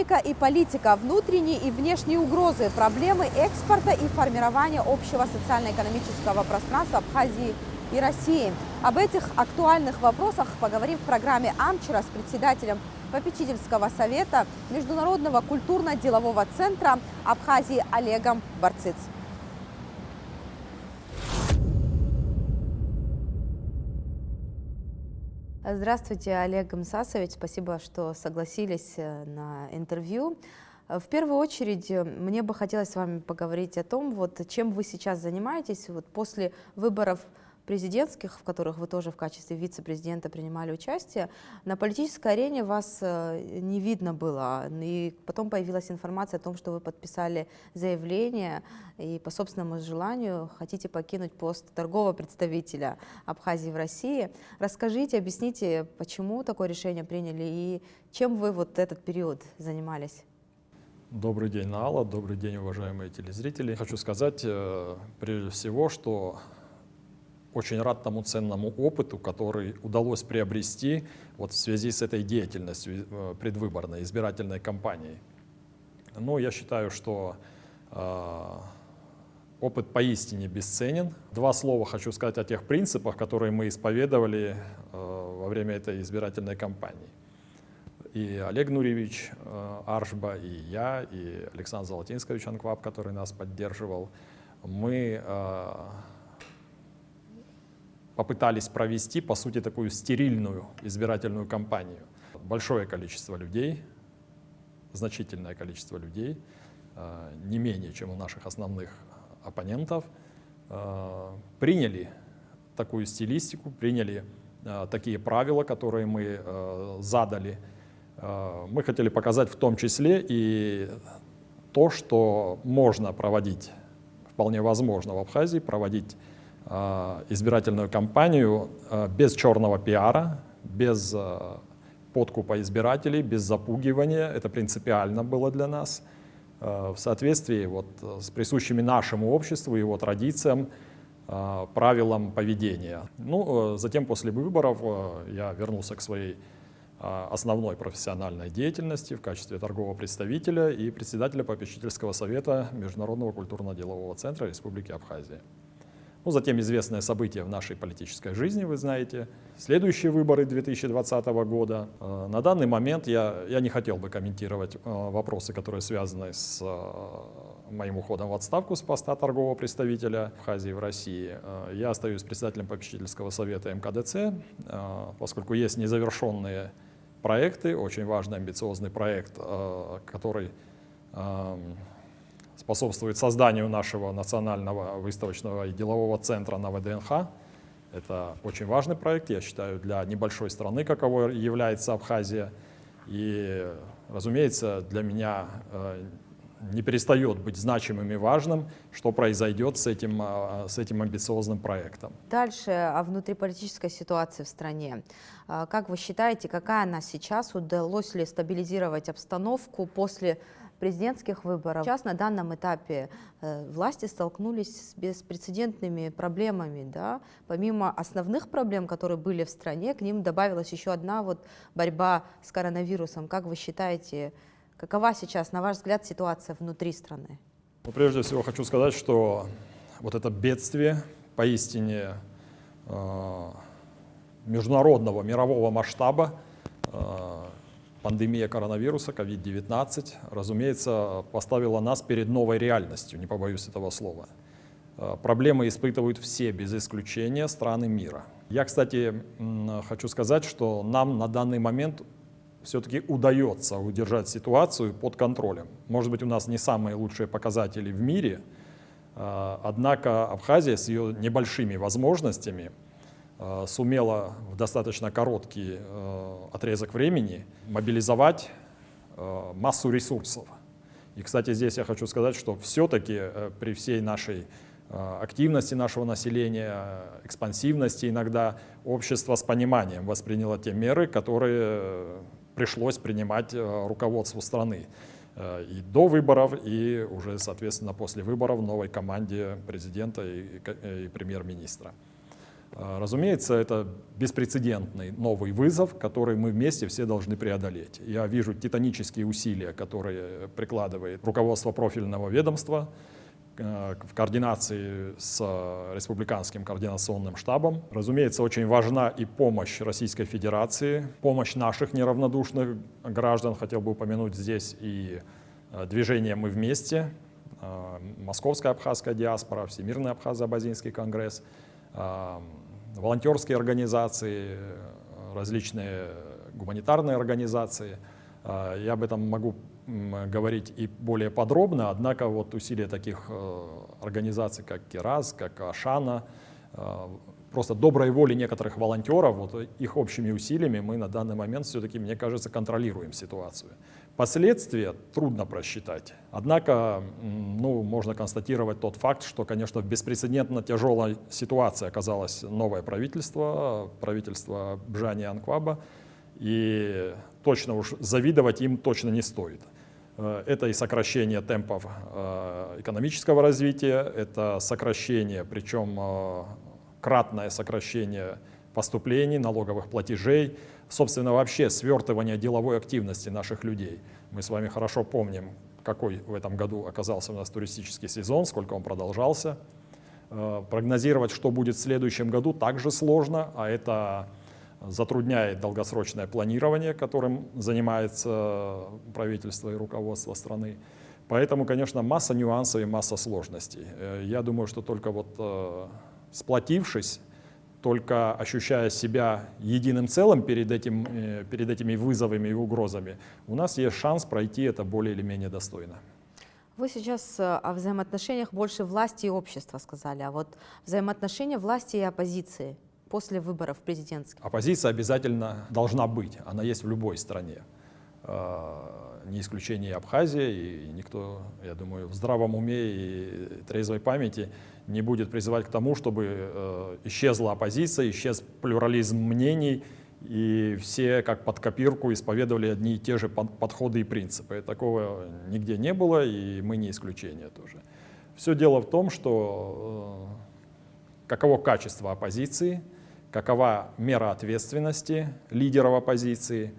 экономика и политика, внутренние и внешние угрозы, проблемы экспорта и формирования общего социально-экономического пространства Абхазии и России. Об этих актуальных вопросах поговорим в программе «Амчера» с председателем попечительского совета Международного культурно-делового центра Абхазии Олегом Барциц. Здравствуйте, Олег Мсасович. Спасибо, что согласились на интервью. В первую очередь, мне бы хотелось с вами поговорить о том, чем вы сейчас занимаетесь после выборов президентских, в которых вы тоже в качестве вице-президента принимали участие. На политической арене вас не видно было, и потом появилась информация о том, что вы подписали заявление и по собственному желанию хотите покинуть пост торгового представителя Абхазии в России. Расскажите, объясните, почему такое решение приняли и чем вы этот период занимались? Добрый день, Алла, добрый день, уважаемые телезрители. Хочу сказать прежде всего, что очень рад тому ценному опыту, который удалось приобрести в связи с этой деятельностью предвыборной, избирательной кампанией. Я считаю, что опыт поистине бесценен. Два слова хочу сказать о тех принципах, которые мы исповедовали во время этой избирательной кампании. И Олег Нуриевич Аршба, и я, и Александр Золотинскович Анкваб, который нас поддерживал, мы попытались провести, по сути, такую стерильную избирательную кампанию. Большое количество людей, значительное количество людей, не менее, чем у наших основных оппонентов, приняли такую стилистику, приняли такие правила, которые мы задали. Мы хотели показать в том числе и то, что можно проводить, вполне возможно в Абхазии, проводить избирательную кампанию без черного пиара, без подкупа избирателей, без запугивания. Это принципиально было для нас в соответствии с присущими нашему обществу, его традициям, правилам поведения. Затем после выборов я вернулся к своей основной профессиональной деятельности в качестве торгового представителя и председателя попечительского совета Международного культурно-делового центра Республики Абхазия. Затем известное событие в нашей политической жизни, вы знаете, следующие выборы 2020 года. На данный момент я не хотел бы комментировать вопросы, которые связаны с моим уходом в отставку с поста торгового представителя Абхазии в России. Я остаюсь председателем попечительского совета МКДЦ, поскольку есть незавершенные проекты, очень важный амбициозный проект, который способствует созданию нашего национального выставочного и делового центра на ВДНХ. Это очень важный проект, я считаю, для небольшой страны, каковой является Абхазия. И, разумеется, для меня не перестает быть значимым и важным, что произойдет с этим амбициозным проектом. Дальше о внутриполитической ситуации в стране. Как вы считаете, какая она сейчас? Удалось ли стабилизировать обстановку после президентских выборов? Сейчас на данном этапе власти столкнулись с беспрецедентными проблемами. Да? Помимо основных проблем, которые были в стране, к ним добавилась еще одна борьба с коронавирусом. Как вы считаете, какова сейчас, на ваш взгляд, ситуация внутри страны? Прежде всего хочу сказать, что это бедствие поистине международного, мирового масштаба, пандемия коронавируса, COVID-19, разумеется, поставила нас перед новой реальностью, не побоюсь этого слова. Проблемы испытывают все, без исключения, страны мира. Я, кстати, хочу сказать, что нам на данный момент все-таки удается удержать ситуацию под контролем. Может быть, у нас не самые лучшие показатели в мире, однако Абхазия с ее небольшими возможностями сумела в достаточно короткий отрезок времени мобилизовать массу ресурсов. И, кстати, здесь я хочу сказать, что все-таки при всей нашей активности нашего населения, экспансивности иногда, общество с пониманием восприняло те меры, которые пришлось принимать руководству страны и до выборов, и уже, соответственно, после выборов новой команде президента и премьер-министра. Разумеется, это беспрецедентный новый вызов, который мы вместе все должны преодолеть. Я вижу титанические усилия, которые прикладывает руководство профильного ведомства в координации с Республиканским координационным штабом. Разумеется, очень важна и помощь Российской Федерации, помощь наших неравнодушных граждан. Хотел бы упомянуть здесь и движение «Мы вместе», Московская абхазская диаспора, Всемирный абхазо-абазинский конгресс, волонтерские организации, различные гуманитарные организации. Я об этом могу говорить и более подробно, однако вот усилия таких организаций, как КИРАЗ, как Ашана, просто доброй воли некоторых волонтеров, вот их общими усилиями мы на данный момент все-таки, мне кажется, контролируем ситуацию. Последствия трудно просчитать. Однако, можно констатировать тот факт, что, конечно, в беспрецедентно тяжелой ситуации оказалось новое правительство, правительство Бжани Анкваба, и точно уж завидовать им точно не стоит. Это и сокращение темпов экономического развития, это сокращение, причем кратное сокращение поступлений, налоговых платежей, собственно, вообще свертывание деловой активности наших людей. Мы с вами хорошо помним, какой в этом году оказался у нас туристический сезон, сколько он продолжался. Прогнозировать, что будет в следующем году, также сложно, а это затрудняет долгосрочное планирование, которым занимается правительство и руководство страны. Поэтому, конечно, масса нюансов и масса сложностей. Я думаю, что только вот сплотившись, только ощущая себя единым целым перед этими вызовами и угрозами, у нас есть шанс пройти это более или менее достойно. Вы сейчас о взаимоотношениях больше власти и общества сказали, а вот взаимоотношения власти и оппозиции после выборов президентских? Оппозиция обязательно должна быть, она есть в любой стране. Не исключение и Абхазия, и никто, я думаю, в здравом уме и трезвой памяти не будет призывать к тому, чтобы исчезла оппозиция, исчез плюрализм мнений, и все как под копирку исповедовали одни и те же подходы и принципы. Такого нигде не было, и мы не исключение тоже. Все дело в том, что каково качество оппозиции, какова мера ответственности лидеров оппозиции.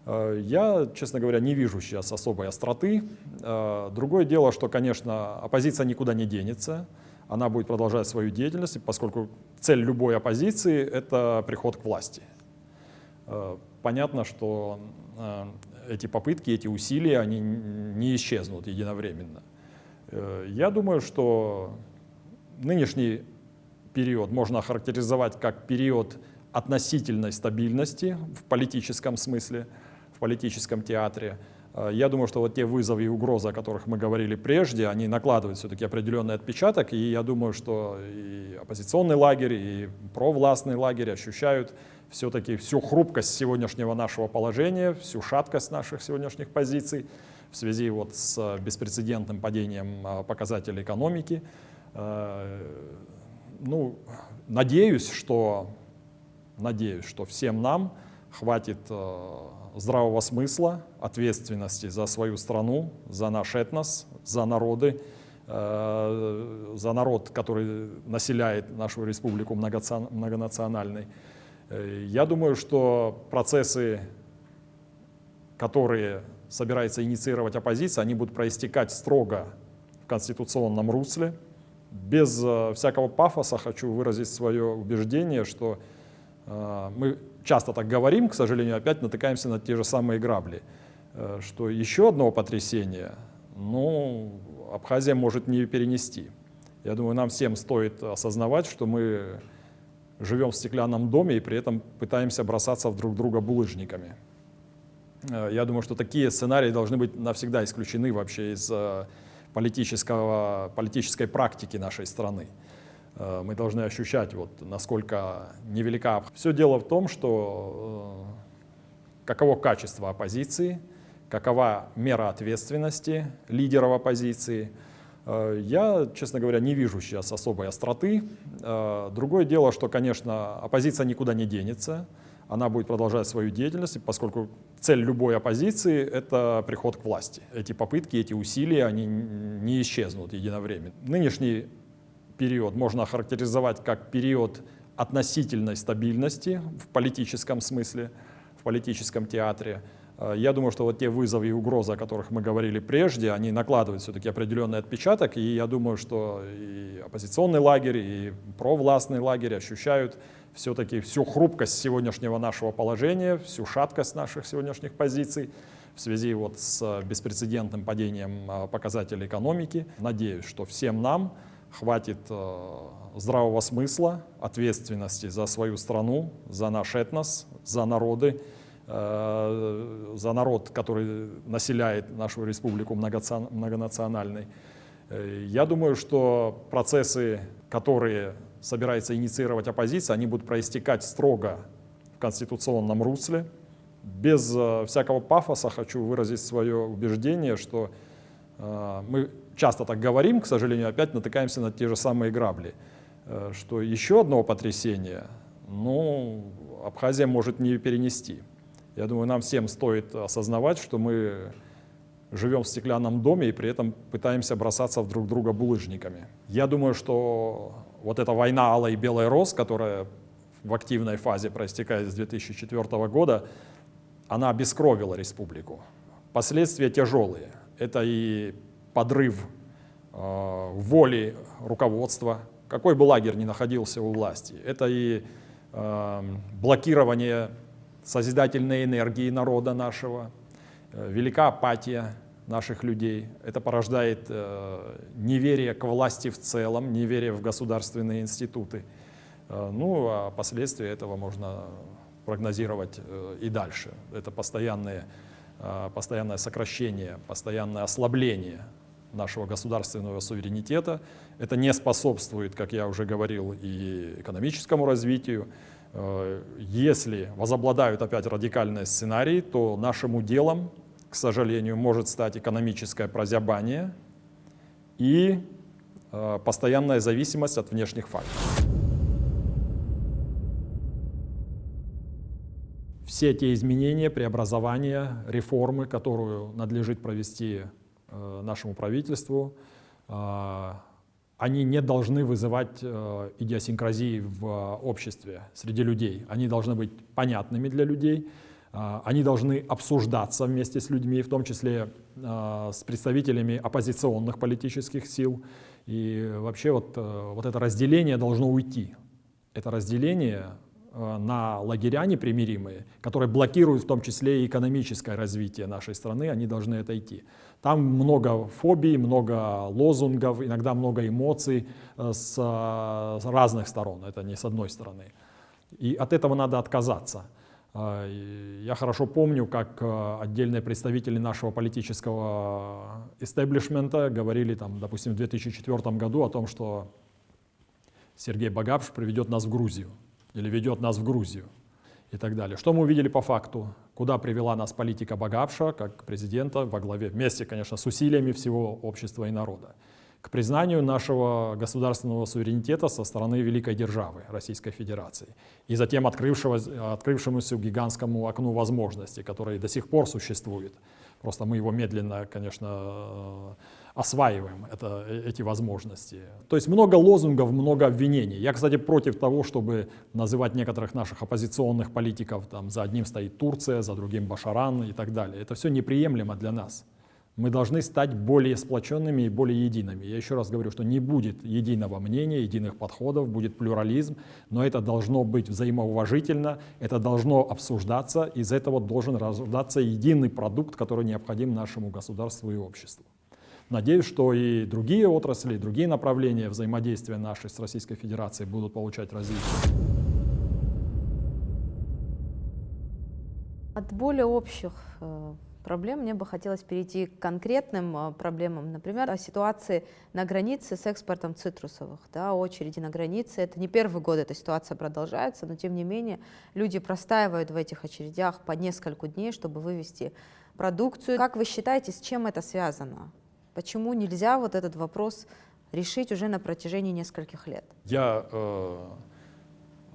Я, честно говоря, не вижу сейчас особой остроты. Другое дело, что, конечно, оппозиция никуда не денется, она будет продолжать свою деятельность, поскольку цель любой оппозиции — это приход к власти. Понятно, что эти попытки, эти усилия, они не исчезнут единовременно. Я думаю, что нынешний период можно охарактеризовать как период относительной стабильности в политическом смысле, в политическом театре. Я думаю, что вот те вызовы и угрозы, о которых мы говорили прежде, они накладывают все-таки определенный отпечаток, и я думаю, что и оппозиционный лагерь, и провластный лагерь ощущают все-таки всю хрупкость сегодняшнего нашего положения, всю шаткость наших сегодняшних позиций в связи вот с беспрецедентным падением показателей экономики. Надеюсь, что всем нам хватит здравого смысла, ответственности за свою страну, за наш этнос, за народы, за народ, который населяет нашу республику многонациональной. Я думаю, что процессы, которые собирается инициировать оппозиция, они будут проистекать строго в конституционном русле. Без всякого пафоса хочу выразить свое убеждение, что мы часто так говорим, к сожалению, опять натыкаемся на те же самые грабли, что еще одного потрясения, Абхазия может не перенести. Я думаю, нам всем стоит осознавать, что мы живем в стеклянном доме и при этом пытаемся бросаться в друг друга булыжниками. Я думаю, что такие сценарии должны быть навсегда исключены вообще из политической практики нашей страны. Мы должны ощущать, насколько невелика. Все дело в том, что каково качество оппозиции, какова мера ответственности лидеров оппозиции. Я, честно говоря, не вижу сейчас особой остроты. Другое дело, что, конечно, оппозиция никуда не денется, она будет продолжать свою деятельность, поскольку цель любой оппозиции — это приход к власти. Эти попытки, эти усилия, они не исчезнут единовременно. Нынешний период можно охарактеризовать как период относительной стабильности в политическом смысле, в политическом театре. Я думаю, что вот те вызовы и угрозы, о которых мы говорили прежде, они накладывают все-таки определенный отпечаток, и я думаю, что и оппозиционный лагерь, и провластный лагерь ощущают все-таки всю хрупкость сегодняшнего нашего положения, всю шаткость наших сегодняшних позиций в связи вот с беспрецедентным падением показателей экономики. Надеюсь, что всем нам хватит здравого смысла, ответственности за свою страну, за наш этнос, за народы, за народ, который населяет нашу республику многонациональной. Я думаю, что процессы, которые собирается инициировать оппозиция, они будут проистекать строго в конституционном русле. Без всякого пафоса хочу выразить свое убеждение, что мы часто так говорим, к сожалению, опять натыкаемся на те же самые грабли, что еще одного потрясения, Абхазия может не перенести. Я думаю, нам всем стоит осознавать, что мы живем в стеклянном доме и при этом пытаемся бросаться в друг друга булыжниками. Я думаю, что вот эта война алой и белой роз, которая в активной фазе проистекает с 2004 года, она обескровила республику. Последствия тяжелые. Это и подрыв воли руководства, какой бы лагерь ни находился у власти. Это и блокирование созидательной энергии народа нашего, велика апатия наших людей. Это порождает неверие к власти в целом, неверие в государственные институты. А последствия этого можно прогнозировать и дальше. Это постоянное сокращение, постоянное ослабление нашего государственного суверенитета. Это не способствует, как я уже говорил, и экономическому развитию. Если возобладают опять радикальные сценарии, то нашим уделом, к сожалению, может стать экономическое прозябание и постоянная зависимость от внешних факторов. Все те изменения, преобразования, реформы, которую надлежит провести нашему правительству, они не должны вызывать идиосинкразии в обществе, среди людей. Они должны быть понятными для людей, они должны обсуждаться вместе с людьми, в том числе с представителями оппозиционных политических сил. И вообще вот это разделение должно уйти. Это разделение на лагеря непримиримые, которые блокируют в том числе и экономическое развитие нашей страны, они должны отойти. Там много фобий, много лозунгов, иногда много эмоций с разных сторон, это не с одной стороны. И от этого надо отказаться. Я хорошо помню, как отдельные представители нашего политического истеблишмента говорили, допустим, в 2004 году о том, что Сергей Багапш приведет нас в Грузию или ведет нас в Грузию и так далее. Что мы увидели по факту? Куда привела нас политика Багапша, как президента, во главе, вместе, конечно, с усилиями всего общества и народа? К признанию нашего государственного суверенитета со стороны великой державы Российской Федерации и затем открывшемуся гигантскому окну возможностей, которое до сих пор существует. Просто мы его медленно, конечно, осваиваем, эти возможности. То есть много лозунгов, много обвинений. Я, кстати, против того, чтобы называть некоторых наших оппозиционных политиков, за одним стоит Турция, за другим Башаран и так далее. Это все неприемлемо для нас. Мы должны стать более сплоченными и более едиными. Я еще раз говорю, что не будет единого мнения, единых подходов, будет плюрализм, но это должно быть взаимоуважительно, это должно обсуждаться, из этого должен рождаться единый продукт, который необходим нашему государству и обществу. Надеюсь, что и другие отрасли, и другие направления взаимодействия нашей с Российской Федерацией будут получать развитие. От более общих проблем мне бы хотелось перейти к конкретным проблемам. Например, о ситуации на границе с экспортом цитрусовых. Очереди на границе. Это не первый год эта ситуация продолжается, но тем не менее люди простаивают в этих очередях по несколько дней, чтобы вывести продукцию. Как вы считаете, с чем это связано? Почему нельзя вот этот вопрос решить уже на протяжении нескольких лет? Я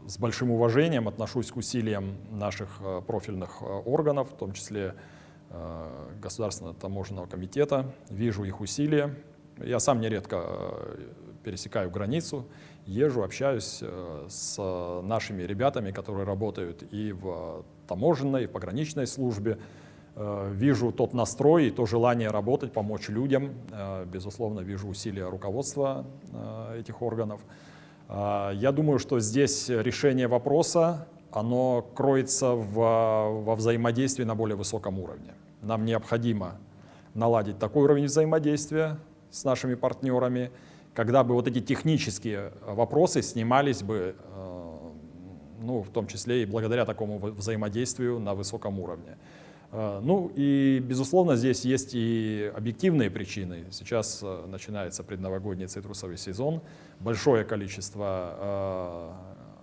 с большим уважением отношусь к усилиям наших профильных органов, в том числе Государственного таможенного комитета. Вижу их усилия. Я сам нередко пересекаю границу езжу, общаюсь с нашими ребятами, которые работают и в таможенной, и в пограничной службе. Вижу тот настрой и то желание работать, помочь людям. Безусловно, вижу усилия руководства этих органов. Я думаю, что здесь решение вопроса, оно кроется во взаимодействии на более высоком уровне. Нам необходимо наладить такой уровень взаимодействия с нашими партнерами, когда бы вот эти технические вопросы снимались бы, ну, в том числе и благодаря такому взаимодействию на высоком уровне. Ну и, безусловно, здесь есть и объективные причины. Сейчас начинается предновогодний цитрусовый сезон. Большое количество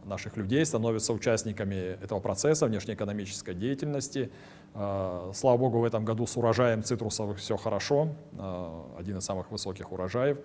наших людей становятся участниками этого процесса внешнеэкономической деятельности. Слава богу, в этом году с урожаем цитрусовых все хорошо, один из самых высоких урожаев.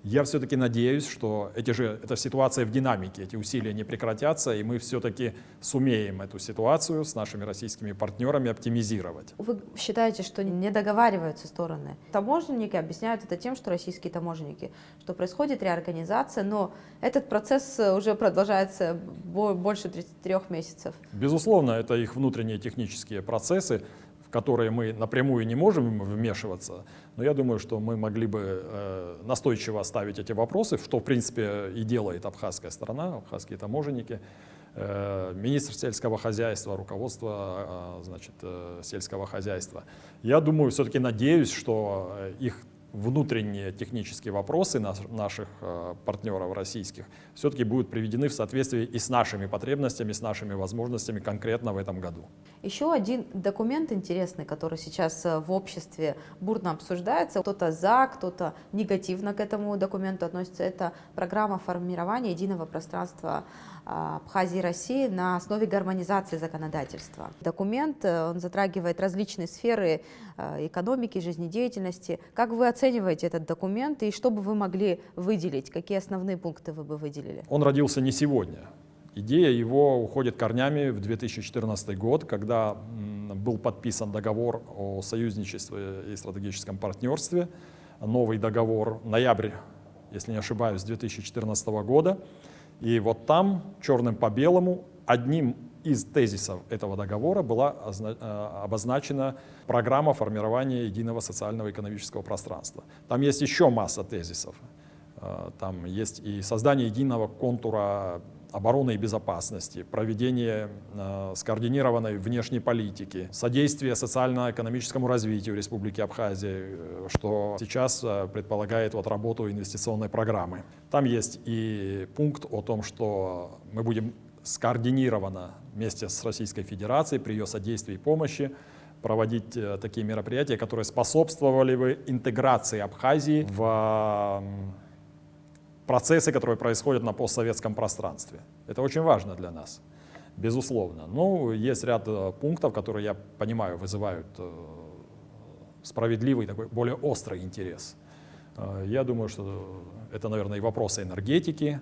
Я все-таки надеюсь, что эта ситуация в динамике, эти усилия не прекратятся, и мы все-таки сумеем эту ситуацию с нашими российскими партнерами оптимизировать. Вы считаете, что не договариваются стороны? Таможенники объясняют это тем, что российские таможенники, что происходит реорганизация, но этот процесс уже продолжается больше 33 месяцев. Безусловно, это их внутренние технические процессы, в которые мы напрямую не можем вмешиваться, но я думаю, что мы могли бы настойчиво ставить эти вопросы, что, в принципе, и делает абхазская сторона, абхазские таможенники, министр сельского хозяйства, руководство, значит, сельского хозяйства. Я думаю, все-таки надеюсь, что их внутренние технические вопросы наших партнеров российских все-таки будут приведены в соответствии и с нашими потребностями, с нашими возможностями конкретно в этом году. Еще один документ интересный, который сейчас в обществе бурно обсуждается. Кто-то за, кто-то негативно к этому документу относится. Это программа формирования единого пространства Абхазии и России на основе гармонизации законодательства. Документ, он затрагивает различные сферы экономики, жизнедеятельности. Как вы оцениваете этот документ и что бы вы могли выделить? Какие основные пункты вы бы выделили? Он родился не сегодня. Идея его уходит корнями в 2014 год, когда был подписан договор о союзничестве и стратегическом партнерстве, новый договор, ноябрь, если не ошибаюсь, 2014 года. И вот там, черным по белому, одним из тезисов этого договора была обозначена программа формирования единого социального и экономического пространства. Там есть еще масса тезисов. Там есть и создание единого контура обороны и безопасности, проведение скоординированной внешней политики, содействие социально-экономическому развитию Республики Абхазия, что сейчас предполагает вот работу инвестиционной программы. Там есть и пункт о том, что мы будем скоординированно вместе с Российской Федерацией при ее содействии и помощи проводить такие мероприятия, которые способствовали бы интеграции Абхазии в процессы, которые происходят на постсоветском пространстве. Это очень важно для нас, безусловно. Но есть ряд пунктов, которые, я понимаю, вызывают справедливый, такой более острый интерес. Я думаю, что это, наверное, и вопросы энергетики,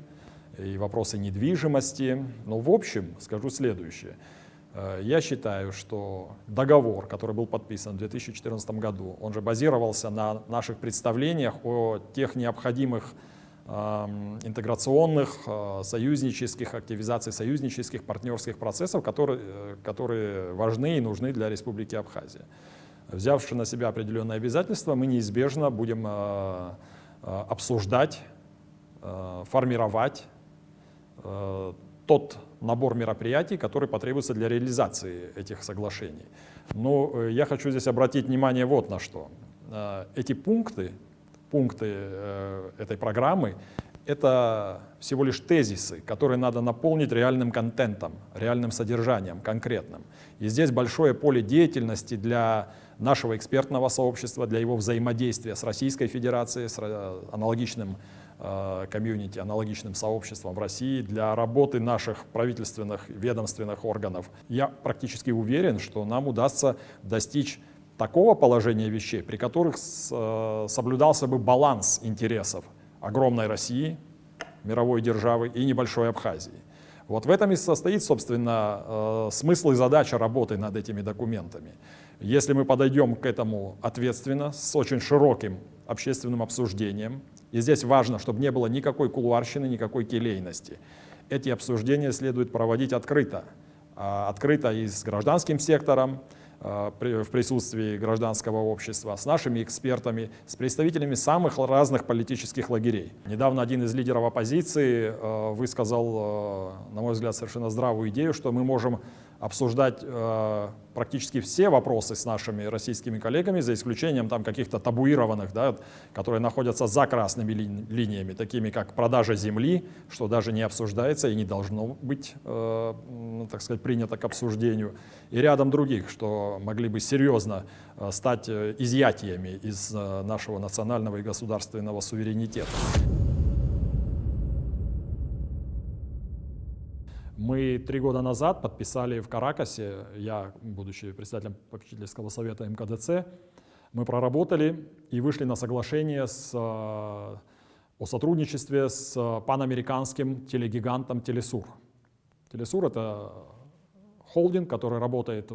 и вопросы недвижимости. Но в общем скажу следующее. Я считаю, что договор, который был подписан в 2014 году, он же базировался на наших представлениях о тех необходимых интеграционных, союзнических, активизации союзнических, партнерских процессов, которые важны и нужны для Республики Абхазия. Взявши на себя определенные обязательства, мы неизбежно будем обсуждать, формировать тот набор мероприятий, который потребуется для реализации этих соглашений. Но я хочу здесь обратить внимание вот на что. Эти пункты этой программы — это всего лишь тезисы, которые надо наполнить реальным контентом, реальным содержанием, конкретным. И здесь большое поле деятельности для нашего экспертного сообщества, для его взаимодействия с Российской Федерацией, с аналогичным комьюнити, аналогичным сообществом в России, для работы наших правительственных, ведомственных органов. Я практически уверен, что нам удастся достичь такого положения вещей, при которых соблюдался бы баланс интересов огромной России, мировой державы и небольшой Абхазии. Вот в этом и состоит, собственно, смысл и задача работы над этими документами. Если мы подойдем к этому ответственно, с очень широким общественным обсуждениям. И здесь важно, чтобы не было никакой кулуарщины, никакой келейности. Эти обсуждения следует проводить открыто. Открыто и с гражданским сектором, в присутствии гражданского общества, с нашими экспертами, с представителями самых разных политических лагерей. Недавно один из лидеров оппозиции высказал, на мой взгляд, совершенно здравую идею, что мы можем обсуждать практически все вопросы с нашими российскими коллегами, за исключением там каких-то табуированных, да, которые находятся за красными линиями, такими как продажа земли, что даже не обсуждается и не должно быть, так сказать, принято к обсуждению, и рядом других, что могли бы серьезно стать изъятиями из нашего национального и государственного суверенитета. Мы 3 года назад подписали в Каракасе, я, будучи председателем попечительского совета МКДЦ, мы проработали и вышли на соглашение о сотрудничестве с панамериканским телегигантом Телесур. Телесур — это холдинг, который работает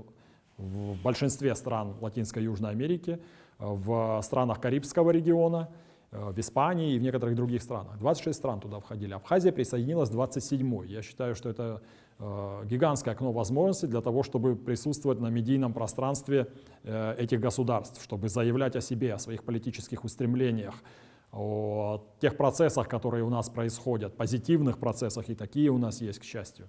в большинстве стран Латинской и Южной Америки, в странах Карибского региона, в Испании и в некоторых других странах. 26 стран туда входили. Абхазия присоединилась 27-й. Я считаю, что это гигантское окно возможностей для того, чтобы присутствовать на медийном пространстве этих государств, чтобы заявлять о себе, о своих политических устремлениях, о тех процессах, которые у нас происходят, позитивных процессах, и такие у нас есть, к счастью.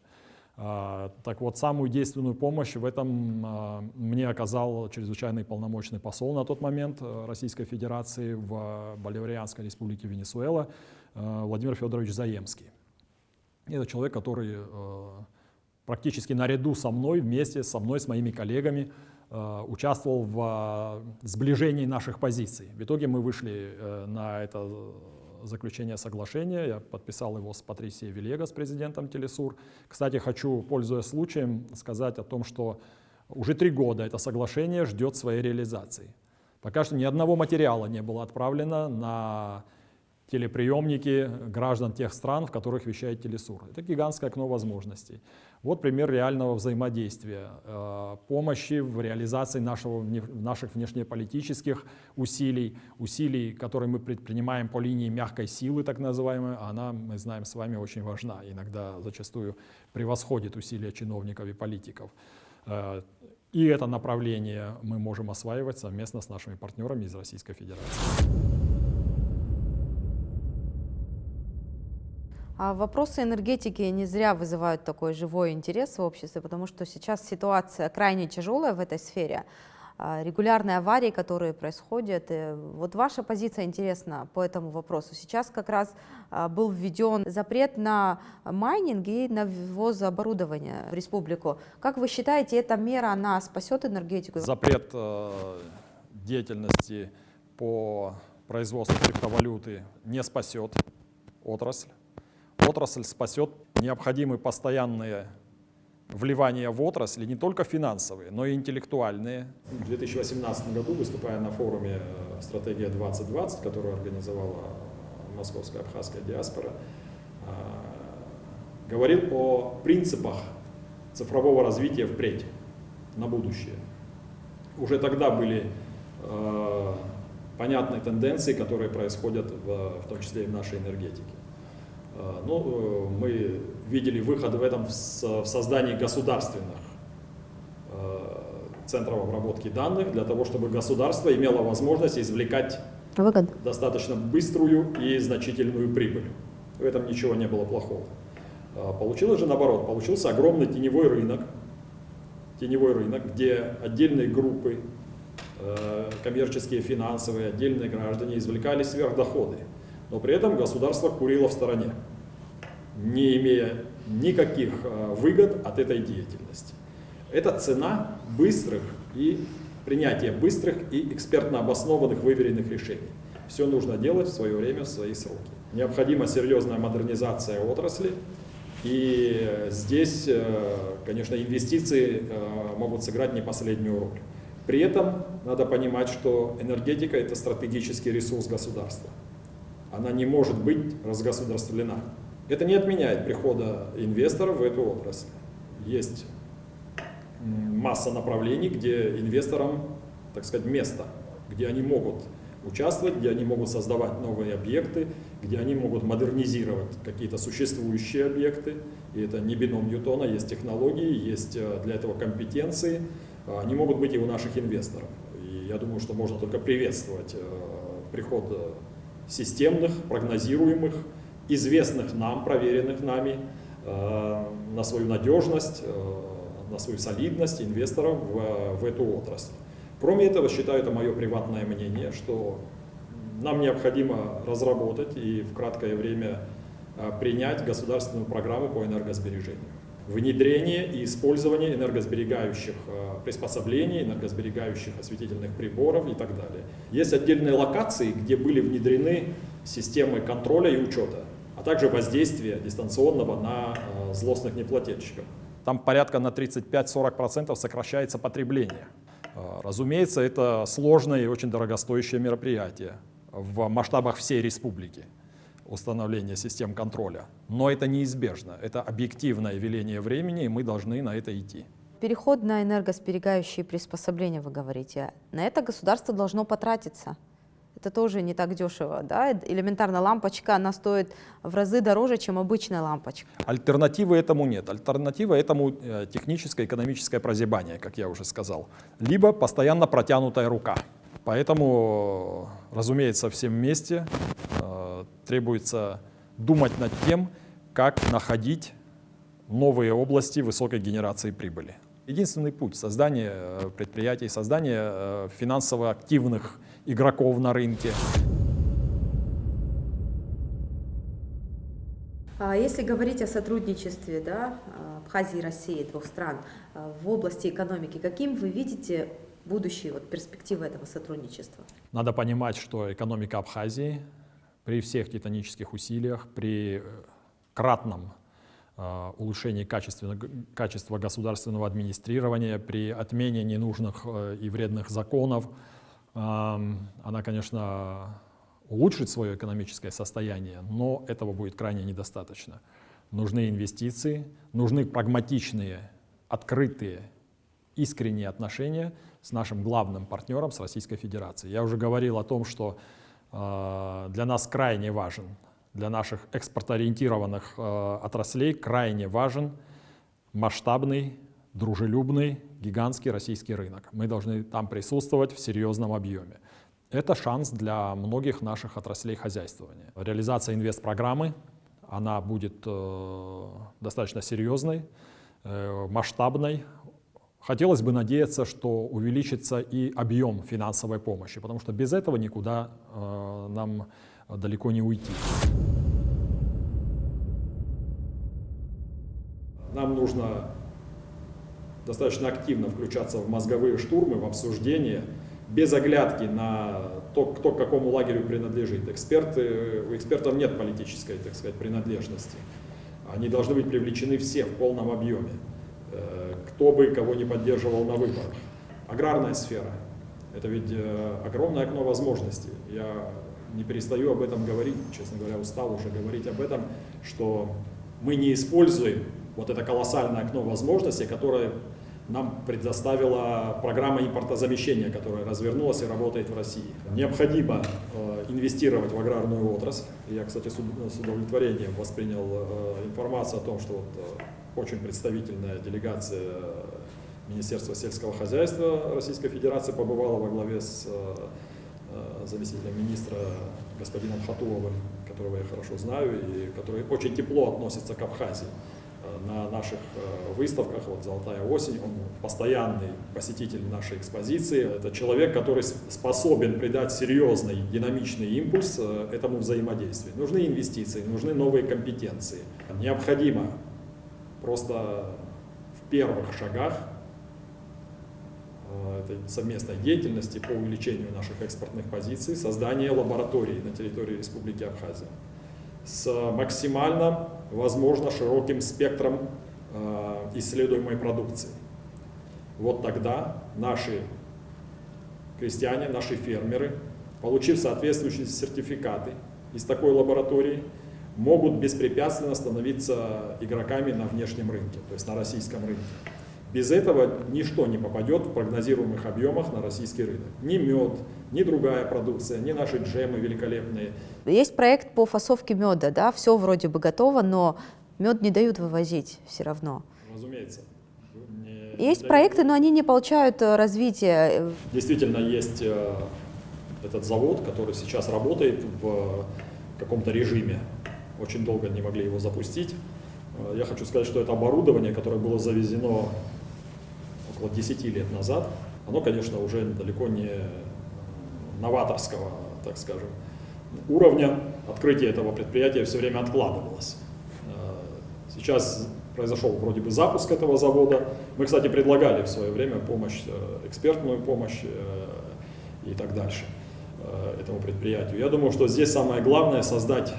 Так вот, самую действенную помощь в этом мне оказал чрезвычайный полномочный посол на тот момент Российской Федерации в Боливарианской республике Венесуэла Владимир Федорович Заемский. Это человек, который практически наряду со мной, вместе со мной, с моими коллегами, участвовал в сближении наших позиций. В итоге мы вышли на это заключение соглашения. Я подписал его с Патрисией Вильегас, президентом Телесур. Кстати, хочу, пользуясь случаем, сказать о том, что уже 3 года это соглашение ждет своей реализации. Пока что ни одного материала не было отправлено на телеприемники граждан тех стран, в которых вещает Телесур. Это гигантское окно возможностей. Вот пример реального взаимодействия, помощи в реализации наших внешнеполитических усилий, которые мы предпринимаем по линии мягкой силы, так называемой. Она, мы знаем с вами, очень важна. Иногда зачастую превосходит усилия чиновников и политиков. И это направление мы можем осваивать совместно с нашими партнерами из Российской Федерации. А вопросы энергетики не зря вызывают такой живой интерес в обществе, потому что сейчас ситуация крайне тяжелая в этой сфере. Регулярные аварии, которые происходят. Вот ваша позиция интересна по этому вопросу. Сейчас как раз был введен запрет на майнинг и на ввоз оборудования в республику. Как вы считаете, эта мера, она спасет энергетику? Запрет деятельности по производству криптовалюты не спасет отрасль. Отрасль спасет необходимые постоянные вливания в отрасль, не только финансовые, но и интеллектуальные. В 2018 году, выступая на форуме «Стратегия 2020», которую организовала московская абхазская диаспора, говорил о принципах цифрового развития впредь, на будущее. Уже тогда были понятные тенденции, которые происходят в том числе и в нашей энергетике. Ну, мы видели выход в этом в создании государственных центров обработки данных для того, чтобы государство имело возможность извлекать достаточно быструю и значительную прибыль. В этом ничего не было плохого. Получилось же наоборот, получился огромный теневой рынок, где отдельные группы, коммерческие, финансовые, отдельные граждане извлекали сверхдоходы. Но при этом государство курило в стороне, не имея никаких выгод от этой деятельности. Это цена быстрых и принятия быстрых и экспертно обоснованных, выверенных решений. Все нужно делать в свое время, в свои сроки. Необходима серьезная модернизация отрасли. И здесь, конечно, инвестиции могут сыграть не последнюю роль. При этом надо понимать, что энергетика – это стратегический ресурс государства. Она не может быть разгосударствлена. Это не отменяет прихода инвесторов в эту отрасль. Есть масса направлений, где инвесторам, так сказать, место, где они могут участвовать, где они могут создавать новые объекты, где они могут модернизировать какие-то существующие объекты. И это не бином Ньютона, есть технологии, есть для этого компетенции. Они могут быть и у наших инвесторов. И я думаю, что можно только приветствовать приход системных, прогнозируемых, известных нам, проверенных нами на свою надежность, на свою солидность инвесторов в эту отрасль. Кроме этого, считаю, это мое приватное мнение, что нам необходимо разработать и в краткое время принять государственную программу по энергосбережению. Внедрение и использование энергосберегающих приспособлений, энергосберегающих осветительных приборов и так далее. Есть отдельные локации, где были внедрены системы контроля и учета, а также воздействия дистанционного на злостных неплательщиков. Там порядка на 35-40% сокращается потребление. Разумеется, это сложное и очень дорогостоящее мероприятие в масштабах всей республики, установление систем контроля. Но это неизбежно, это объективное веление времени, и мы должны на это идти. Переход на энергосберегающие приспособления, вы говорите, на это государство должно потратиться. Это тоже не так дешево, да? Элементарно лампочка, она стоит в разы дороже, чем обычная лампочка. Альтернативы этому нет. Альтернатива этому техническое, экономическое прозябание, как я уже сказал. Либо постоянно протянутая рука. Поэтому, разумеется, всем вместе требуется думать над тем, как находить новые области высокой генерации прибыли. Единственный путь создания предприятий, создания финансово активных игроков на рынке. Если говорить о сотрудничестве, да, Абхазии и России, двух стран, в области экономики, каким вы видите будущие перспективы этого сотрудничества? Надо понимать, что экономика Абхазии при всех титанических усилиях, при кратном улучшении качества государственного администрирования, при отмене ненужных и вредных законов, она, конечно, улучшит свое экономическое состояние, но этого будет крайне недостаточно. Нужны инвестиции, нужны прагматичные, открытые, искренние отношения с нашим главным партнером, с Российской Федерацией. Я уже говорил о том, что для нас крайне важен, для наших экспортоориентированных отраслей крайне важен масштабный, дружелюбный, гигантский российский рынок. Мы должны там присутствовать в серьезном объеме. Это шанс для многих наших отраслей хозяйствования. Реализация инвестпрограммы, она будет достаточно серьезной, масштабной. Хотелось бы надеяться, что увеличится и объем финансовой помощи, потому что без этого никуда нам далеко не уйти. Нам нужно достаточно активно включаться в мозговые штурмы, в обсуждение, без оглядки на то, кто к какому лагерю принадлежит. У экспертов нет политической, так сказать, принадлежности. Они должны быть привлечены все в полном объеме. Кто бы кого не поддерживал на выборах. Аграрная сфера – это ведь огромное окно возможностей. Я не перестаю об этом говорить, честно говоря, устал уже говорить об этом, что мы не используем вот это колоссальное окно возможностей, которое нам предоставила программа импортозамещения, которая развернулась и работает в России. Необходимо инвестировать в аграрную отрасль. Я, кстати, с удовлетворением воспринял информацию о том, что очень представительная делегация Министерства сельского хозяйства Российской Федерации побывала во главе с заместителем министра господином Хатуловым, которого я хорошо знаю и который очень тепло относится к Абхазии. На наших выставках, вот «Золотая осень», он постоянный посетитель нашей экспозиции. Это человек, который способен придать серьезный, динамичный импульс этому взаимодействию. Нужны инвестиции, нужны новые компетенции. Необходимо просто в первых шагах этой совместной деятельности по увеличению наших экспортных позиций создание лабораторий на территории Республики Абхазия с максимально, возможно, широким спектром исследуемой продукции. Вот тогда наши крестьяне, наши фермеры, получив соответствующие сертификаты из такой лаборатории, могут беспрепятственно становиться игроками на внешнем рынке, то есть на российском рынке. Без этого ничто не попадет в прогнозируемых объемах на российский рынок. Ни мед, ни другая продукция, ни наши джемы великолепные. Есть проект по фасовке меда, да, все вроде бы готово, но мед не дают вывозить все равно. Разумеется. Есть проекты, но они не получают развития. Действительно, есть этот завод, который сейчас работает в каком-то режиме. Очень долго не могли его запустить. Я хочу сказать, что это оборудование, которое было завезено около 10 лет назад, оно, конечно, уже далеко не новаторского, так скажем, уровня. Открытие этого предприятия все время откладывалось. Сейчас произошел вроде бы запуск этого завода. Мы, кстати, предлагали в свое время помощь, экспертную помощь и так дальше этому предприятию. Я думаю, что здесь самое главное создать,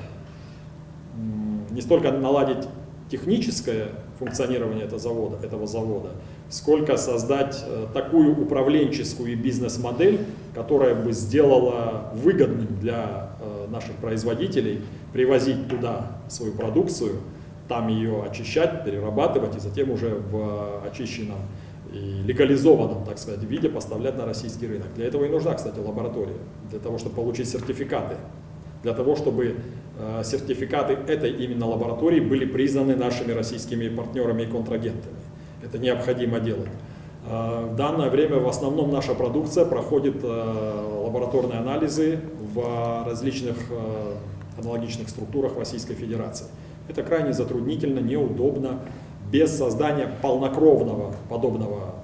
не столько наладить техническое функционирование этого завода, сколько создать такую управленческую и бизнес-модель, которая бы сделала выгодным для наших производителей привозить туда свою продукцию, там ее очищать, перерабатывать и затем уже в очищенном и легализованном, так сказать, виде поставлять на российский рынок. Для этого и нужна, кстати, лаборатория, для того, чтобы получить сертификаты, для того, чтобы сертификаты этой именно лаборатории были признаны нашими российскими партнерами и контрагентами. Это необходимо делать. В данное время в основном наша продукция проходит лабораторные анализы в различных аналогичных структурах Российской Федерации. Это крайне затруднительно, неудобно. Без создания полнокровного подобного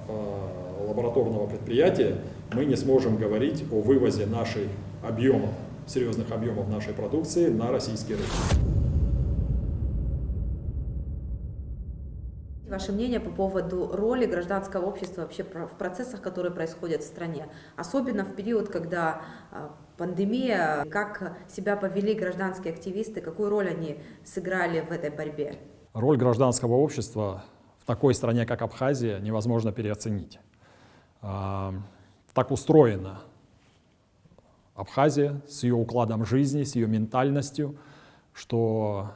лабораторного предприятия мы не сможем говорить о вывозе наших объемов, серьезных объемов нашей продукции на российский рынок. Ваше мнение по поводу роли гражданского общества вообще в процессах, которые происходят в стране, особенно в период, когда пандемия, как себя повели гражданские активисты, какую роль они сыграли в этой борьбе? Роль гражданского общества в такой стране, как Абхазия, невозможно переоценить. Так устроена Абхазия с ее укладом жизни, с ее ментальностью, что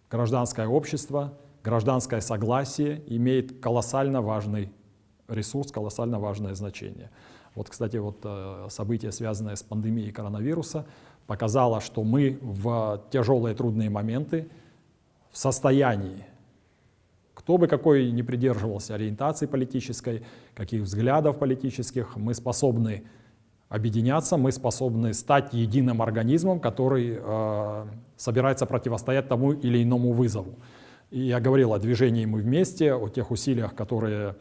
гражданское общество, гражданское согласие имеет колоссально важный ресурс, колоссально важное значение. Вот, кстати, событие, связанное с пандемией коронавируса, показало, что мы в тяжелые трудные моменты в состоянии, кто бы какой ни придерживался ориентации политической, каких взглядов политических, мы способны объединяться, мы способны стать единым организмом, который собирается противостоять тому или иному вызову. И я говорил о движении «Мы вместе», о тех усилиях, которые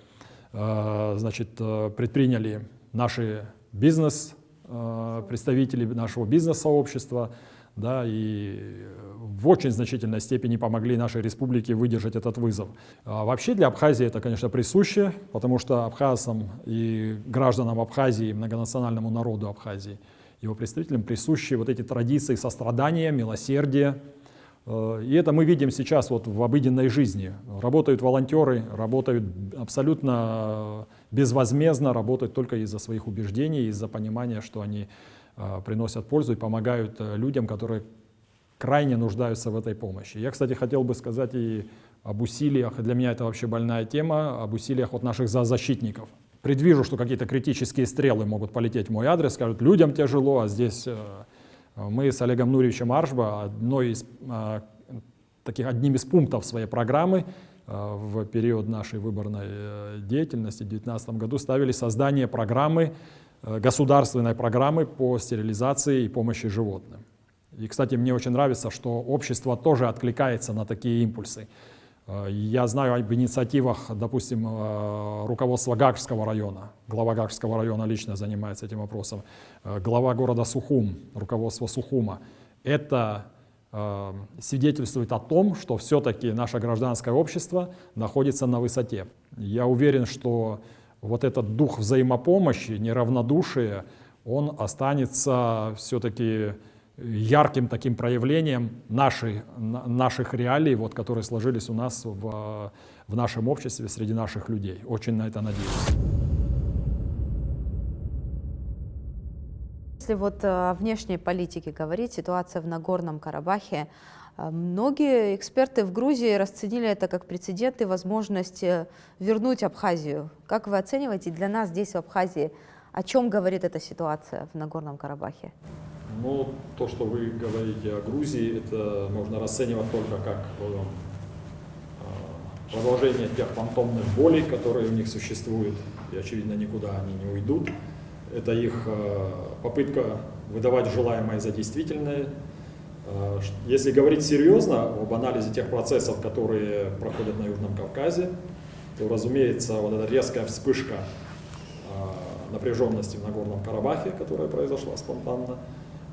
предприняли наши представители нашего бизнес-сообщества, да, и в очень значительной степени помогли нашей республике выдержать этот вызов. Вообще для Абхазии это, конечно, присуще, потому что абхазцам и гражданам Абхазии, многонациональному народу Абхазии, его представителям присущи вот эти традиции сострадания, милосердия. И это мы видим сейчас в обыденной жизни. Работают волонтеры, работают абсолютно безвозмездно, работают только из-за своих убеждений, из-за понимания, что они приносят пользу и помогают людям, которые крайне нуждаются в этой помощи. Я, кстати, хотел бы сказать и об усилиях, для меня это вообще больная тема, об усилиях наших зоозащитников. Предвижу, что какие-то критические стрелы могут полететь в мой адрес, скажут, людям тяжело, а здесь мы с Олегом Нуриевичем Аршба одним из пунктов своей программы в период нашей выборной деятельности в 2019 году ставили создание программы, государственной программы по стерилизации и помощи животным. И, кстати, мне очень нравится, что общество тоже откликается на такие импульсы. Я знаю об инициативах, допустим, руководства Гагского района. Глава Гагского района лично занимается этим вопросом. Глава города Сухум, руководство Сухума. Это свидетельствует о том, что все-таки наше гражданское общество находится на высоте. Я уверен, что вот этот дух взаимопомощи, неравнодушие, он останется все-таки ярким таким проявлением наших реалий, которые сложились у нас в нашем обществе, среди наших людей. Очень на это надеюсь. Если вот о внешней политике говорить, ситуация в Нагорном Карабахе, многие эксперты в Грузии расценили это как прецедент и возможность вернуть Абхазию. Как вы оцениваете для нас здесь, в Абхазии, о чем говорит эта ситуация в Нагорном Карабахе? Ну, то, что вы говорите о Грузии, это можно расценивать только как продолжение тех фантомных болей, которые у них существуют, и, очевидно, никуда они не уйдут. Это их попытка выдавать желаемое за действительное. Если говорить серьезно об анализе тех процессов, которые проходят на Южном Кавказе, то, разумеется, вот эта резкая вспышка напряженности в Нагорном Карабахе, которая произошла спонтанно,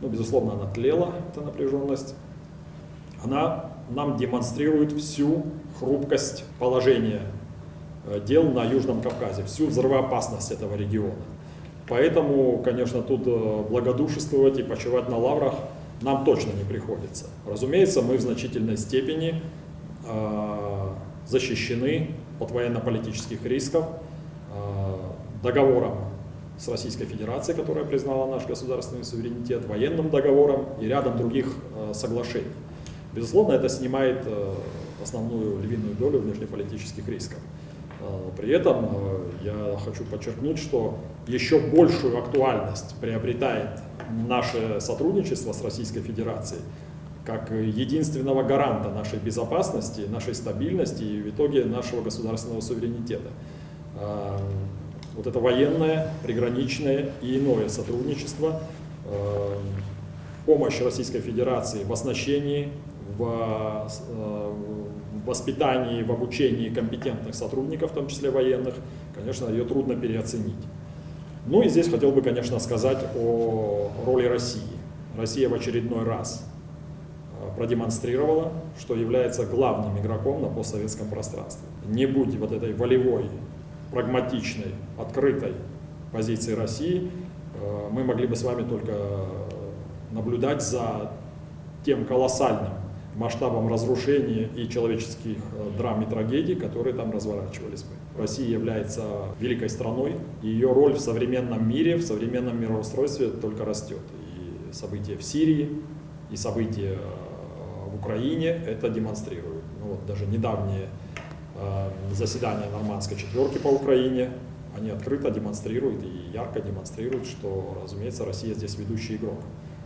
ну, безусловно, она тлела, эта напряженность, она нам демонстрирует всю хрупкость положения дел на Южном Кавказе, всю взрывоопасность этого региона. Поэтому, конечно, тут благодушествовать и почивать на лаврах нам точно не приходится. Разумеется, мы в значительной степени защищены от военно-политических рисков договором с Российской Федерацией, которая признала наш государственный суверенитет, военным договором и рядом других соглашений. Безусловно, это снимает основную львиную долю внешнеполитических рисков. При этом я хочу подчеркнуть, что еще большую актуальность приобретает наше сотрудничество с Российской Федерацией как единственного гаранта нашей безопасности, нашей стабильности и в итоге нашего государственного суверенитета. Вот это военное, приграничное и иное сотрудничество, помощь Российской Федерации в оснащении, в воспитании, в обучении компетентных сотрудников, в том числе военных, конечно, ее трудно переоценить. Ну и здесь хотел бы, конечно, сказать о роли России. Россия в очередной раз продемонстрировала, что является главным игроком на постсоветском пространстве. Не будь вот этой волевой, прагматичной, открытой позиции России, мы могли бы с вами только наблюдать за тем колоссальным масштабом разрушений и человеческих драм и трагедий, которые там разворачивались бы. Россия является великой страной, и ее роль в современном мире, в современном мироустройстве только растет. И события в Сирии, и события в Украине это демонстрируют. Ну, вот даже недавние заседания Нормандской четверки по Украине, они открыто демонстрируют и ярко демонстрируют, что, разумеется, Россия здесь ведущий игрок.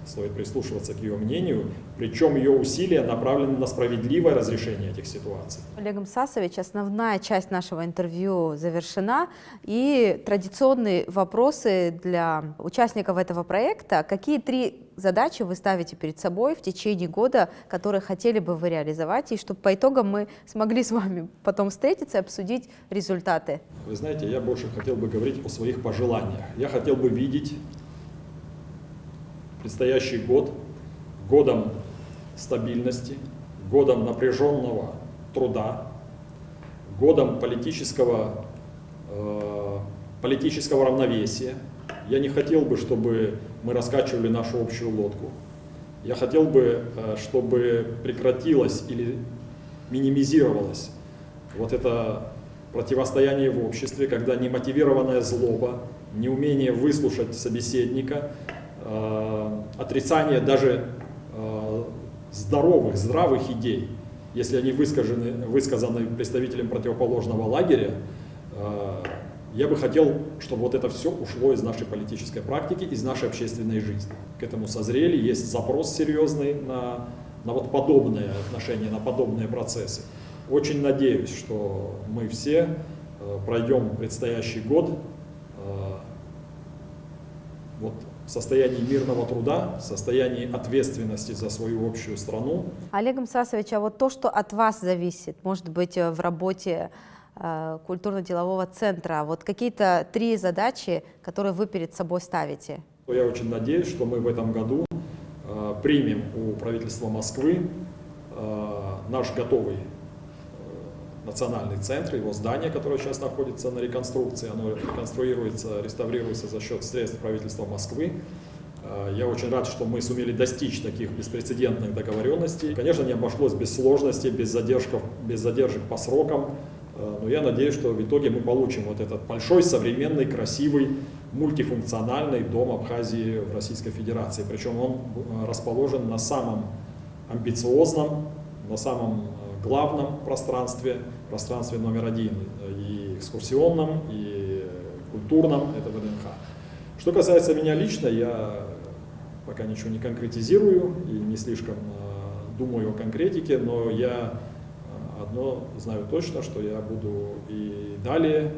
Стоит прислушиваться к ее мнению, причем ее усилия направлены на справедливое разрешение этих ситуаций. Олег Мсасович, основная часть нашего интервью завершена, и традиционные вопросы для участников этого проекта. Какие 3 задачи вы ставите перед собой в течение года, которые хотели бы вы реализовать, и чтобы по итогам мы смогли с вами потом встретиться и обсудить результаты? Вы знаете, я больше хотел бы говорить о своих пожеланиях. Я хотел бы видеть предстоящий год годом стабильности, годом напряженного труда, годом политического равновесия. Я не хотел бы, чтобы мы раскачивали нашу общую лодку. Я хотел бы, чтобы прекратилось или минимизировалось вот это противостояние в обществе, когда немотивированная злоба, неумение выслушать собеседника, отрицание даже здравых идей, если они высказаны представителем противоположного лагеря, я бы хотел, чтобы вот это все ушло из нашей политической практики, из нашей общественной жизни. К этому созрели, есть запрос серьезный на вот подобные отношения, на подобные процессы. Очень надеюсь, что мы все пройдем предстоящий год вот в состоянии мирного труда, в состоянии ответственности за свою общую страну. Олег Мсасович, а вот то, что от вас зависит, может быть, в работе культурно-делового центра, вот какие-то 3 задачи, которые вы перед собой ставите? Я очень надеюсь, что мы в этом году примем у правительства Москвы наш готовый национальный центр, его здание, которое сейчас находится на реконструкции, оно реконструируется, реставрируется за счет средств правительства Москвы. Я очень рад, что мы сумели достичь таких беспрецедентных договоренностей. Конечно, не обошлось без сложностей, без задержек по срокам. Но я надеюсь, что в итоге мы получим вот этот большой, современный, красивый, мультифункциональный дом Абхазии в Российской Федерации. Причем он расположен на самом амбициозном, на самом главном пространстве номер 1, и экскурсионном, и культурном, это ВДНХ. Что касается меня лично, я пока ничего не конкретизирую и не слишком думаю о конкретике, но я одно знаю точно, что я буду и далее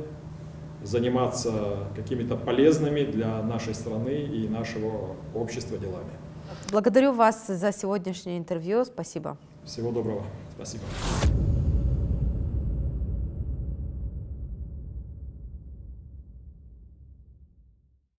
заниматься какими-то полезными для нашей страны и нашего общества делами. Благодарю вас за сегодняшнее интервью. Спасибо. Всего доброго. Спасибо.